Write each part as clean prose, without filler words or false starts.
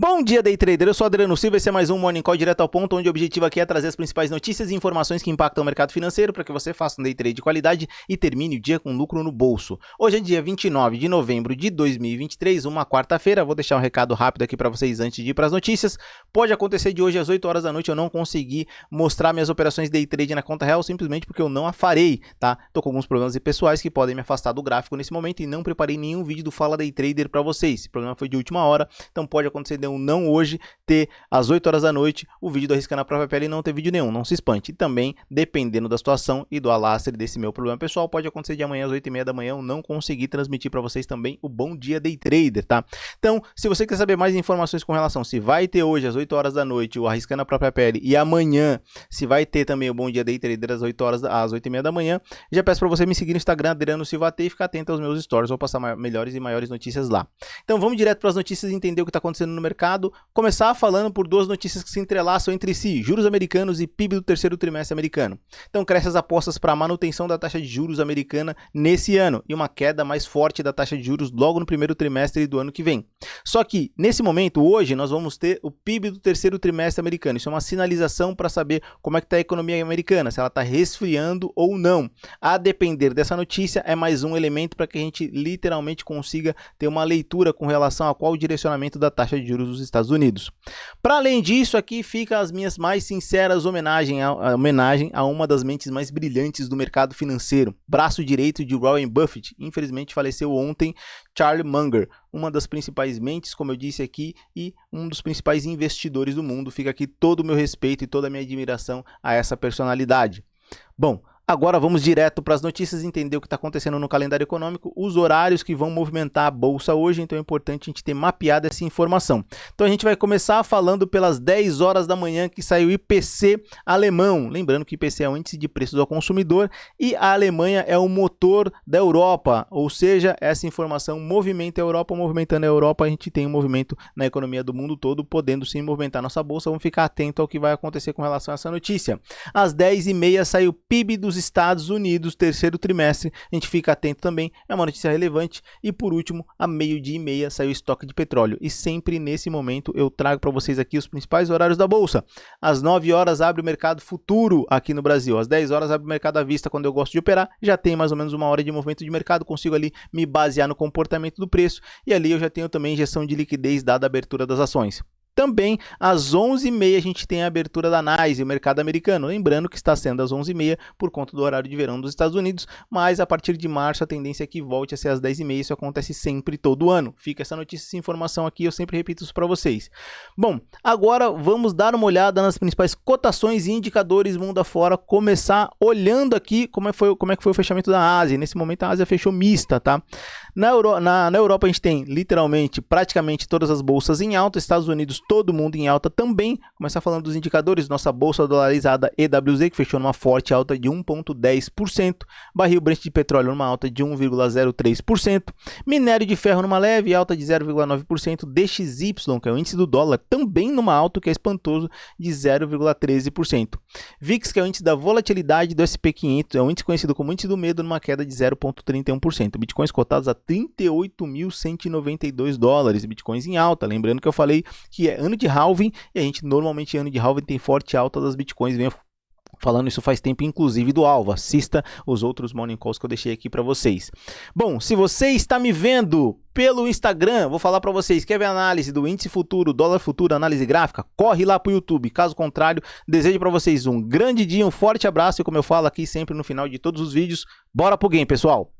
Bom dia, Day Trader. Eu sou Adriano Silva, esse é mais um Morning Call direto ao ponto, onde o objetivo aqui é trazer as principais notícias e informações que impactam o mercado financeiro para que você faça um Day Trade de qualidade e termine o dia com lucro no bolso. Hoje é dia 29 de novembro de 2023, uma quarta-feira. Vou deixar um recado rápido aqui para vocês antes de ir para as notícias. Pode acontecer de hoje às 8 horas da noite eu não conseguir mostrar minhas operações Day Trade na conta real, simplesmente porque eu não a farei, tá? Tô com alguns problemas pessoais que podem me afastar do gráfico nesse momento e não preparei nenhum vídeo do Fala Day Trader para vocês. Esse problema foi de última hora, então pode acontecer de eu não hoje ter às 8 horas da noite o vídeo do Arriscando a Própria Pele e não ter vídeo nenhum, não se espante. E também, dependendo da situação e do alastre desse meu problema pessoal, pode acontecer de amanhã às 8h30 da manhã eu não conseguir transmitir para vocês também o Bom Dia Day Trader, tá? Então, se você quer saber mais informações com relação se vai ter hoje às 8 horas da noite o Arriscando a Própria Pele e amanhã se vai ter também o Bom Dia Day Trader às 8h30 da manhã, já peço para você me seguir no Instagram, Adriano Silva T, e ficar atento aos meus stories, vou passar melhores e maiores notícias lá. Então, vamos direto para as notícias e entender o que está acontecendo no mercado. Começar falando por duas notícias que se entrelaçam entre si, juros americanos e PIB do terceiro trimestre americano. Então crescem as apostas para a manutenção da taxa de juros americana nesse ano e uma queda mais forte da taxa de juros logo no primeiro trimestre do ano que vem. Só que nesse momento, hoje, nós vamos ter o PIB do terceiro trimestre americano. Isso é uma sinalização para saber como é que está a economia americana, se ela está resfriando ou não. A depender dessa notícia, é mais um elemento para que a gente literalmente consiga ter uma leitura com relação a qual o direcionamento da taxa de juros dos Estados Unidos. Para além disso, aqui fica as minhas mais sinceras homenagem a uma das mentes mais brilhantes do mercado financeiro, braço direito de Warren Buffett, infelizmente faleceu ontem, Charlie Munger, uma das principais mentes, como eu disse aqui, e um dos principais investidores do mundo. Fica aqui todo o meu respeito e toda a minha admiração a essa personalidade. Bom, agora vamos direto para as notícias e entender o que está acontecendo no calendário econômico, os horários que vão movimentar a bolsa hoje, então é importante a gente ter mapeado essa informação. Então a gente vai começar falando pelas 10 horas da manhã que saiu o IPC alemão, lembrando que o IPC é o índice de preços ao consumidor e a Alemanha é o motor da Europa, ou seja, essa informação movimenta a Europa, movimentando a Europa a gente tem um movimento na economia do mundo todo, podendo sim movimentar nossa bolsa. Vamos ficar atento ao que vai acontecer com relação a essa notícia. Às 10h30 saiu o PIB dos Estados Unidos, terceiro trimestre, a gente fica atento também, é uma notícia relevante. E por último, a 12h30 saiu o estoque de petróleo. E sempre nesse momento eu trago para vocês aqui os principais horários da bolsa. Às 9 horas abre o mercado futuro aqui no Brasil, às 10 horas abre o mercado à vista quando eu gosto de operar, já tem mais ou menos uma hora de movimento de mercado, consigo ali me basear no comportamento do preço e ali eu já tenho também injeção de liquidez dada a abertura das ações. Também, às 11h30, a gente tem a abertura da NYSE, o mercado americano. Lembrando que está sendo às 11h30 por conta do horário de verão dos Estados Unidos, mas a partir de março a tendência é que volte a ser às 10h30. Isso acontece sempre todo ano. Fica essa notícia, essa informação aqui, eu sempre repito isso para vocês. Bom, agora vamos dar uma olhada nas principais cotações e indicadores mundo afora. Começar olhando aqui como é que foi o fechamento da Ásia. Nesse momento a Ásia fechou mista, tá? Na Europa a gente tem literalmente praticamente todas as bolsas em alta, Estados Unidos todo mundo em alta também. Começar falando dos indicadores, nossa bolsa dolarizada EWZ que fechou numa forte alta de 1,10%, barril Brent de petróleo numa alta de 1,03%, minério de ferro numa leve alta de 0,9%, DXY, que é o índice do dólar, também numa alta que é espantoso de 0,13%. VIX, que é o índice da volatilidade do SP500, é um índice conhecido como índice do medo, numa queda de 0,31%. Bitcoins cotados a $38.192, bitcoins em alta, lembrando que eu falei que é ano de halving, e a gente normalmente ano de halving tem forte alta das bitcoins, venho falando isso faz tempo, inclusive do alvo. Assista os outros morning calls que eu deixei aqui para vocês. Bom, se você está me vendo pelo Instagram, vou falar para vocês, quer ver a análise do índice futuro, dólar futuro, análise gráfica? Corre lá para o YouTube. Caso contrário, desejo para vocês um grande dia, um forte abraço e como eu falo aqui sempre no final de todos os vídeos, bora pro game, pessoal!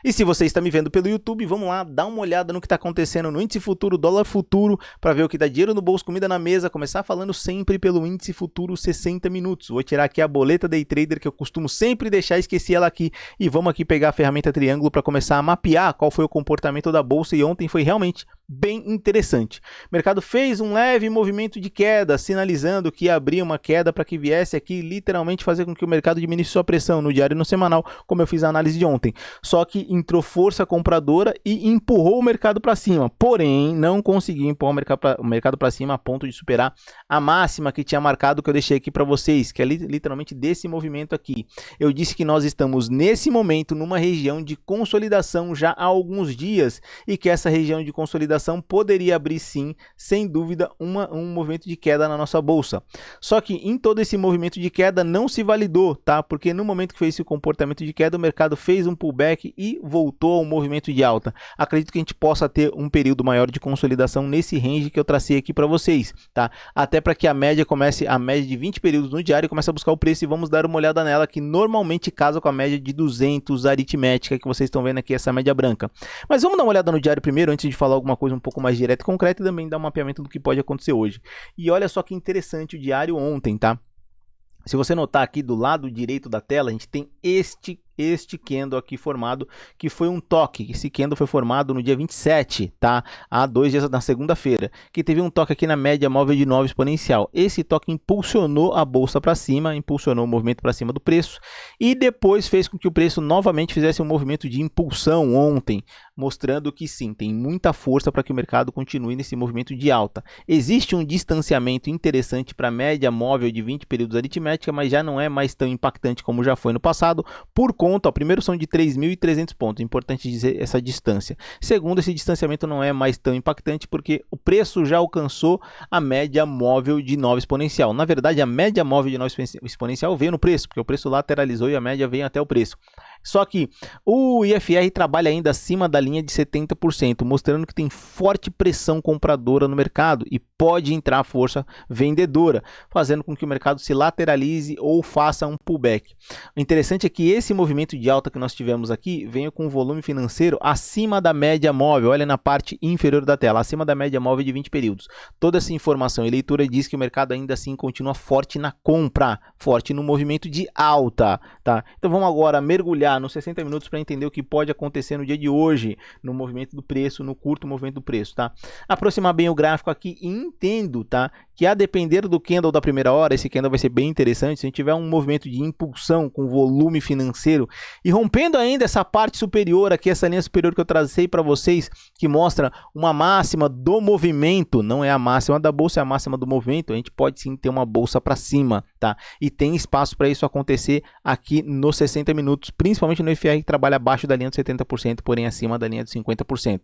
E se você está me vendo pelo YouTube, vamos lá, dá uma olhada no que está acontecendo no índice futuro, dólar futuro, para ver o que dá dinheiro no bolso, comida na mesa, começar falando sempre pelo índice futuro 60 minutos. Vou tirar aqui a boleta Day Trader, que eu costumo sempre deixar, esqueci ela aqui, e vamos aqui pegar a ferramenta triângulo para começar a mapear qual foi o comportamento da bolsa, e ontem foi realmente bem interessante. O mercado fez um leve movimento de queda, sinalizando que ia abrir uma queda para que viesse aqui literalmente fazer com que o mercado diminuísse sua pressão no diário e no semanal, como eu fiz a análise de ontem. Só que entrou força compradora e empurrou o mercado para cima, porém não conseguiu empurrar o mercado para cima a ponto de superar a máxima que tinha marcado, que eu deixei aqui para vocês, que é literalmente desse movimento aqui. Eu disse que nós estamos nesse momento numa região de consolidação já há alguns dias e que essa região de consolidação consolidação poderia abrir sim, sem dúvida, um movimento de queda na nossa bolsa. Só que em todo esse movimento de queda não se validou, tá? Porque no momento que fez esse comportamento de queda, o mercado fez um pullback e voltou ao movimento de alta. Acredito que a gente possa ter um período maior de consolidação nesse range que eu tracei aqui para vocês, tá? Até para que a média de 20 períodos no diário comece a buscar o preço, e vamos dar uma olhada nela, que normalmente casa com a média de 200 aritmética que vocês estão vendo aqui, essa média branca. Mas vamos dar uma olhada no diário primeiro, antes de falar alguma coisa um pouco mais direta e concreta, e também dar um mapeamento do que pode acontecer hoje. E olha só que interessante o diário ontem, tá? Se você notar aqui do lado direito da tela, a gente tem este candle aqui formado, que foi um toque. Esse candle foi formado no dia 27, tá? Há 2 dias, na segunda-feira, que teve um toque aqui na média móvel de 9 exponencial. Esse toque impulsionou a bolsa para cima, impulsionou o movimento para cima do preço, e depois fez com que o preço novamente fizesse um movimento de impulsão ontem, mostrando que sim, tem muita força para que o mercado continue nesse movimento de alta. Existe um distanciamento interessante para a média móvel de 20 períodos aritmética, mas já não é mais tão impactante como já foi no passado, por conta, ó, primeiro são de 3.300 pontos, importante dizer essa distância. Segundo, esse distanciamento não é mais tão impactante porque o preço já alcançou a média móvel de 9 exponencial. Na verdade, a média móvel de 9 exponencial veio no preço, porque o preço lateralizou e a média veio até o preço. Só que o IFR trabalha ainda acima da linha de 70%, mostrando que tem forte pressão compradora no mercado e pode entrar força vendedora, fazendo com que o mercado se lateralize ou faça um pullback. O interessante é que esse movimento de alta que nós tivemos aqui veio com um volume financeiro acima da média móvel, olha na parte inferior da tela, acima da média móvel de 20 períodos. Toda essa informação e leitura diz que o mercado ainda assim continua forte na compra, forte no movimento de alta, tá? Então vamos agora mergulhar nos 60 minutos para entender o que pode acontecer no dia de hoje, no movimento do preço, no curto movimento do preço, tá? Aproximar bem o gráfico aqui e entendo, tá? Que a depender do candle da primeira hora, esse candle vai ser bem interessante, se a gente tiver um movimento de impulsão com volume financeiro e rompendo ainda essa parte superior aqui, essa linha superior que eu tracei para vocês, que mostra uma máxima do movimento, não é a máxima da bolsa, é a máxima do movimento, a gente pode sim ter uma bolsa para cima, tá? E tem espaço para isso acontecer aqui nos 60 minutos, principalmente no IFR, que trabalha abaixo da linha de 70%, porém acima da linha de 50%.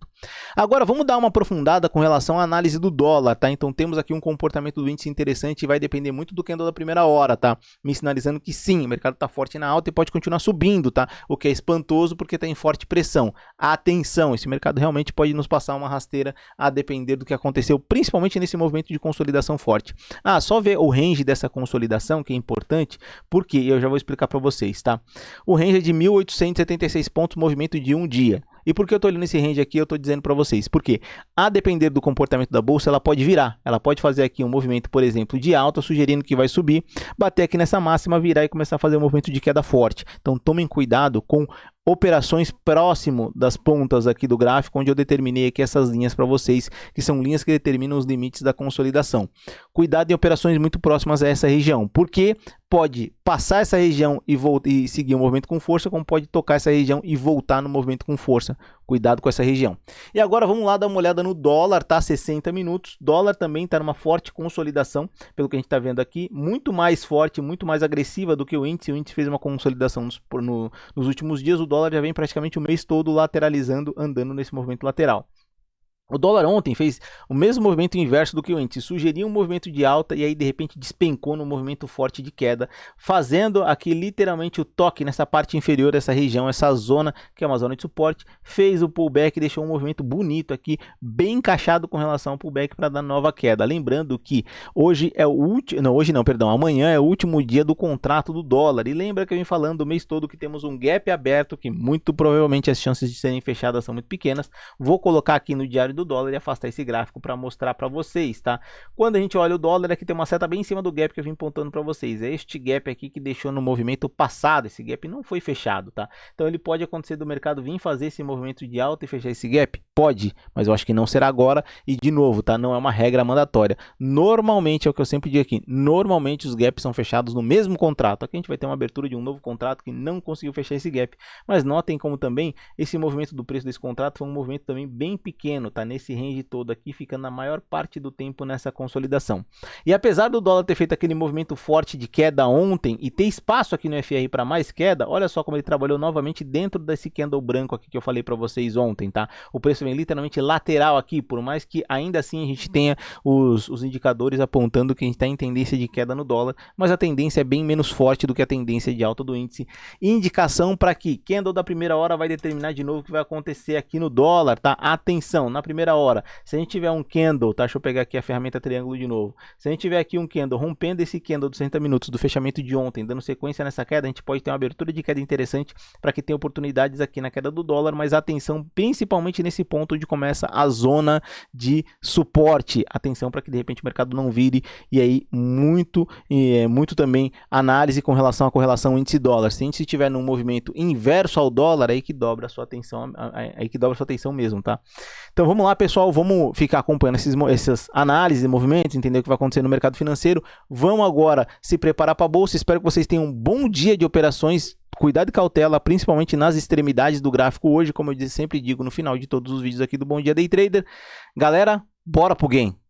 Agora vamos dar uma aprofundada com relação à análise do dólar, tá? Então temos aqui um comportamento do índice interessante e vai depender muito do candle da primeira hora, tá? Me sinalizando que sim, o mercado está forte na alta e pode continuar subindo, tá? O que é espantoso porque está em forte pressão. Atenção, esse mercado realmente pode nos passar uma rasteira a depender do que aconteceu, principalmente nesse movimento de consolidação forte. Só ver o range dessa consolidação, que é importante, porque eu já vou explicar para vocês, tá? O range é de 1.876 pontos, movimento de um dia. E por que eu estou olhando esse range aqui, eu estou dizendo para vocês? Porque, a depender do comportamento da bolsa, ela pode virar. Ela pode fazer aqui um movimento, por exemplo, de alta, sugerindo que vai subir, bater aqui nessa máxima, virar e começar a fazer um movimento de queda forte. Então, tomem cuidado com operações próximo das pontas aqui do gráfico, onde eu determinei aqui essas linhas para vocês, que são linhas que determinam os limites da consolidação. Cuidado em operações muito próximas a essa região, porque pode passar essa região e seguir o movimento com força, como pode tocar essa região e voltar no movimento com força. Cuidado com essa região. E agora vamos lá dar uma olhada no dólar, tá? 60 minutos. Dólar também está numa forte consolidação, pelo que a gente está vendo aqui, muito mais forte, muito mais agressiva do que o índice. O índice fez uma consolidação nos últimos dias. O dólar já vem praticamente o mês todo lateralizando, andando nesse movimento lateral. O dólar ontem fez o mesmo movimento inverso do que o índice, sugeria um movimento de alta e aí de repente despencou num movimento forte de queda, fazendo aqui literalmente o toque nessa parte inferior dessa região, essa zona que é uma zona de suporte, fez o pullback e deixou um movimento bonito aqui, bem encaixado com relação ao pullback para dar nova queda. Lembrando que hoje é o último, amanhã é o último dia do contrato do dólar, e lembra que eu vim falando o mês todo que temos um gap aberto, que muito provavelmente as chances de serem fechadas são muito pequenas. Vou colocar aqui no diário do dólar e afastar esse gráfico para mostrar para vocês, tá? Quando a gente olha o dólar, aqui tem uma seta bem em cima do gap que eu vim apontando para vocês. É este gap aqui que deixou no movimento passado. Esse gap não foi fechado, tá? Então ele pode acontecer do mercado vir fazer esse movimento de alta e fechar esse gap? Pode, mas eu acho que não será agora. E de novo, tá? Não é uma regra mandatória. Normalmente, é o que eu sempre digo aqui, normalmente os gaps são fechados no mesmo contrato. Aqui a gente vai ter uma abertura de um novo contrato que não conseguiu fechar esse gap. Mas notem como também esse movimento do preço desse contrato foi um movimento também bem pequeno, tá? nesse range todo aqui, ficando a maior parte do tempo nessa consolidação. E apesar do dólar ter feito aquele movimento forte de queda ontem e ter espaço aqui no FR para mais queda, olha só como ele trabalhou novamente dentro desse candle branco aqui que eu falei para vocês ontem, tá? O preço vem literalmente lateral aqui, por mais que ainda assim a gente tenha os indicadores apontando que a gente está em tendência de queda no dólar, mas a tendência é bem menos forte do que a tendência de alta do índice. Indicação para que candle da primeira hora vai determinar de novo o que vai acontecer aqui no dólar, tá? Atenção, na primeira hora, se a gente tiver um candle, tá? Deixa eu pegar aqui a ferramenta triângulo de novo. Se a gente tiver aqui um candle rompendo esse candle dos 60 minutos do fechamento de ontem, dando sequência nessa queda, a gente pode ter uma abertura de queda interessante para que tenha oportunidades aqui na queda do dólar, mas atenção principalmente nesse ponto onde começa a zona de suporte. Atenção para que de repente o mercado não vire, e aí muito também análise com relação à correlação índice dólar. Se a gente estiver num movimento inverso ao dólar, aí que dobra a sua atenção, aí que dobra a sua atenção mesmo, tá? Então vamos lá, pessoal, vamos ficar acompanhando essas análises e movimentos, entender o que vai acontecer no mercado financeiro. Vamos agora se preparar para a bolsa. Espero que vocês tenham um bom dia de operações. Cuidado e cautela, principalmente nas extremidades do gráfico hoje, como eu sempre digo no final de todos os vídeos aqui do Bom Dia Day Trader. Galera, bora pro game!